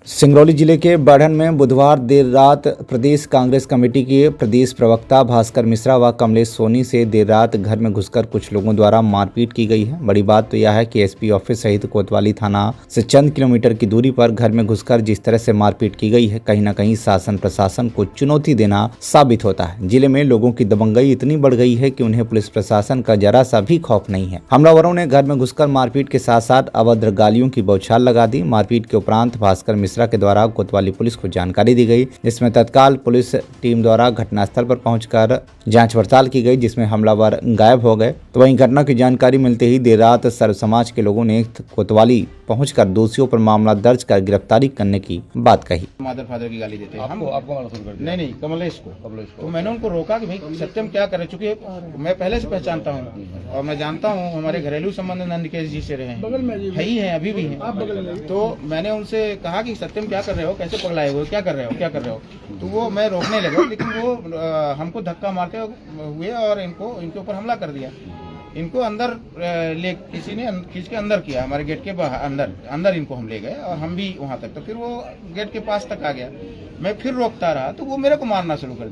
सिंगरौली जिले के बढ़न में बुधवार देर रात प्रदेश कांग्रेस कमेटी के प्रदेश प्रवक्ता भास्कर मिश्रा व कमलेश सोनी से देर रात घर में घुसकर कुछ लोगों द्वारा मारपीट की गई है। बड़ी बात तो यह है कि एसपी ऑफिस सहित कोतवाली थाना से चंद किलोमीटर की दूरी पर घर में घुसकर जिस तरह से मारपीट की गई है, कहीं न कहीं शासन प्रशासन को चुनौती देना साबित होता है। जिले में लोगों की दबंगई इतनी बढ़ गई है कि उन्हें पुलिस प्रशासन का जरा सा भी खौफ नहीं है। हमलावरों ने घर में घुसकर मारपीट के साथ साथ अभद्र गालियों की बौछार लगा दी। मारपीट के उपरांत भास्कर मिश्रा के द्वारा कोतवाली पुलिस को जानकारी दी गई, जिसमें तत्काल पुलिस टीम द्वारा घटनास्थल पर पहुंचकर जांच पड़ताल की गई, जिसमें हमलावर गायब हो गए। तो वहीं घटना की जानकारी मिलते ही देर रात सर्व समाज के लोगों ने कोतवाली पहुंचकर दोषियों पर मामला दर्ज कर गिरफ्तारी करने की बात कही। मदर फादर की गाली देते हैं आपको मारना शुरू कर दिया? नहीं कमलेश को। तो मैंने उनको रोका कि भाई सत्यम क्या करे, चूंकि मैं पहले से पहचानता हूँ और मैं जानता हूँ हमारे घरेलू संबंध नंदकेश जी से रहे हैं, ही हैं, अभी भी हैं। तो मैंने उनसे कहा कि सत्यम क्या कर रहे हो, कैसे पगलाए हुए, क्या कर रहे हो। तो वो मैं रोकने लगा, लेकिन वो हमको धक्का मारते हुए और इनके ऊपर हमला कर दिया। इनको अंदर किसी ने खींच के अंदर किया, हमारे गेट के बाहर अंदर इनको हम ले गए और हम भी वहां तक। तो फिर वो गेट के पास तक आ गया, मैं फिर रोकता रहा तो वो मेरे को मारना शुरू कर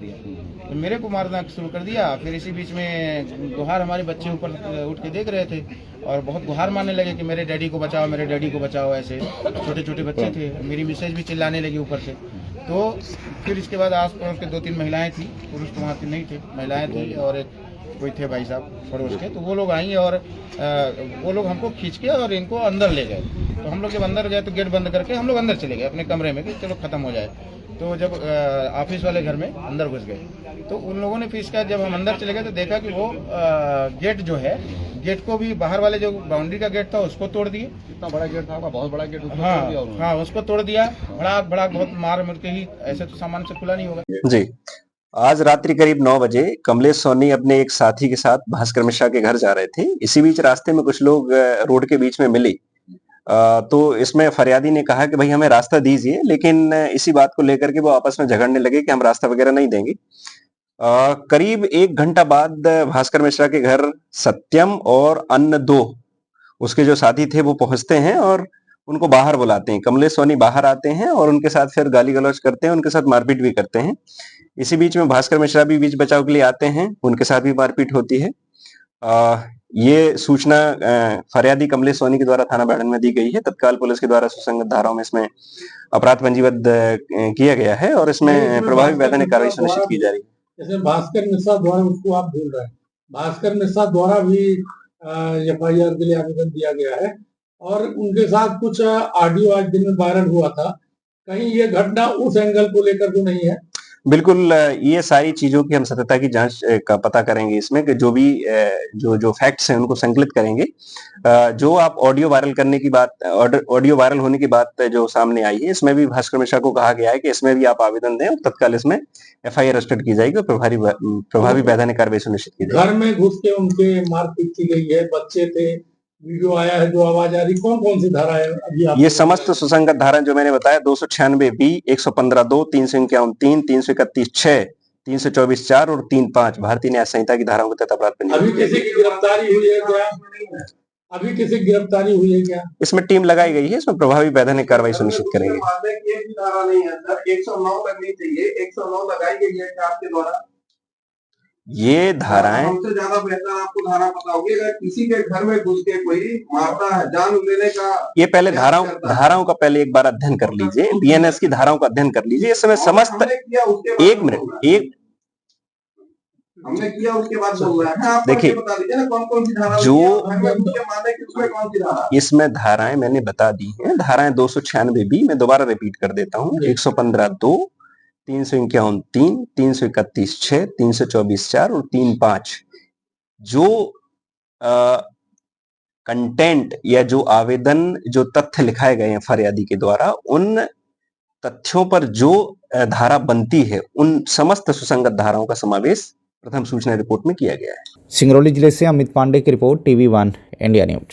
दिया। फिर इसी बीच में गुहार, हमारे बच्चे ऊपर उठ के देख रहे थे और बहुत गुहार मारने लगे कि मेरे डैडी को बचाओ। ऐसे छोटे छोटे बच्चे थे। मेरी मिसेज भी चिल्लाने लगी ऊपर से। तो फिर इसके बाद आस पड़ोस के 2-3 महिलाएं थी, पुरुष तो वहाँ नहीं थे, महिलाएं थी और एक कोई थे भाई साहब पड़ोस के। तो वो लोग आई और वो लोग हमको खींच के और इनको अंदर ले गए। तो हम लोग जब अंदर गए तो गेट बंद करके हम लोग अंदर चले गए अपने कमरे में कि चलो खत्म हो जाए। तो जब ऑफिस वाले घर में अंदर घुस गए तो उन लोगों ने फिर इसका, जब हम अंदर चले गए तो देखा कि वो गेट जो है, गेट को भी बाहर वाले जो बाउंड्री का गेट था उसको तोड़ दिए। इतना बड़ा गेट था, बहुत बड़ा गेट, उसको हाँ, तोड़ दिया उन्होंने। हाँ, उसको तोड़ दिया। बड़ा बहुत मार के ही, ऐसे तो सामान्य से खुला नहीं होगा जी। आज रात्रि करीब 9 बजे कमलेश सोनी अपने एक साथी के साथ भास्कर मिश्रा के घर जा रहे थे। इसी बीच रास्ते में कुछ लोग रोड के बीच में मिले। तो इसमें फरियादी ने कहा कि भाई हमें रास्ता दीजिए, लेकिन इसी बात को लेकर के वो आपस में झगड़ने लगे कि हम रास्ता वगैरह नहीं देंगे। करीब 1 घंटा बाद भास्कर मिश्रा के घर सत्यम और अन्य 2 उसके जो साथी थे वो पहुंचते हैं और उनको बाहर बुलाते हैं। कमलेश सोनी बाहर आते हैं और उनके साथ फिर गाली गलौज करते हैं, उनके साथ मारपीट भी करते हैं। इसी बीच में भास्कर मिश्रा भी बीच बचाव के लिए आते हैं, उनके साथ भी मारपीट होती है। ये सूचना फरियादी कमलेश सोनी के द्वारा थाना बढ़न में दी गई है। तत्काल पुलिस के द्वारा सुसंगत धाराओं में इसमें अपराध पंजीबद्ध किया गया है और इसमें प्रभावी वैधानिक कार्रवाई सुनिश्चित की जा रही है। जैसे भास्कर मिश्रा द्वारा, उसको आप बोल रहे हैं, भास्कर मिश्रा द्वारा भी FIR के लिए आवेदन दिया गया है और उनके साथ कुछ ऑडियो आज दिन में वायरल हुआ था। कहीं ये घटना उस एंगल को लेकर तो नहीं है? बिल्कुल, ये सारी चीजों की हम सत्यता की जांच का पता करेंगे इसमें, कि जो भी जो फैक्ट्स हैं उनको संकलित करेंगे। जो आप ऑडियो वायरल होने की बात जो सामने आई है, इसमें भी भास्कर मिश्रा को कहा गया है कि इसमें भी आप आवेदन दें और तत्काल इसमें FIR रजिस्टर्ड की जाएगी और प्रभावी वैधानिक कार्रवाई सुनिश्चित की जाएगी। घर में घुस के उनके मारपीट की गई है, बच्चे थे, वीडियो आया है, जो आवाज आ रही, कौन सी धारा है अभी आप? ये समस्त सुसंगत धारा जो मैंने बताया, 296B, 115(2), 351(3), 331(6), 324(4) और 3(5) भारतीय न्याय संहिता की धाराओं के तहत अपराध पंजीबद्ध। अभी किसी की गिरफ्तारी हुई है क्या? इसमें टीम लगाई गई है, इसमें प्रभावी वैधानिक कार्रवाई सुनिश्चित करेंगे। धारा नहीं है सर, 109 लगनी चाहिए, 109 लगाई गई है आपके द्वारा। ये धाराएं हमसे ज्यादा बेहतर आपको धारा पता होगी। अगर किसी के घर में घुस के कोई मारता है, जान लेने का, ये पहले धाराओं का पहले एक बार अध्ययन कर लीजिए, BNS की धाराओं का अध्ययन कर लीजिए। इस समय समस्त हमने किया उसके बाद बोल रहे हैं। देखिए, बता दीजिए ना कौन सी धारा जो कौन सी धारा इसमें धाराएं मैंने बता दी हैं। धाराएं 296B, मैं दोबारा रिपीट कर देता हूँ, 115(2), 351(3), 331(6), 324(4) और 3(5) जो कंटेंट या जो आवेदन, जो तथ्य लिखाए गए हैं फरियादी के द्वारा, उन तथ्यों पर जो धारा बनती है, उन समस्त सुसंगत धाराओं का समावेश प्रथम सूचना रिपोर्ट में किया गया है। सिंगरौली जिले से अमित पांडे की रिपोर्ट, TV1 इंडिया न्यूज।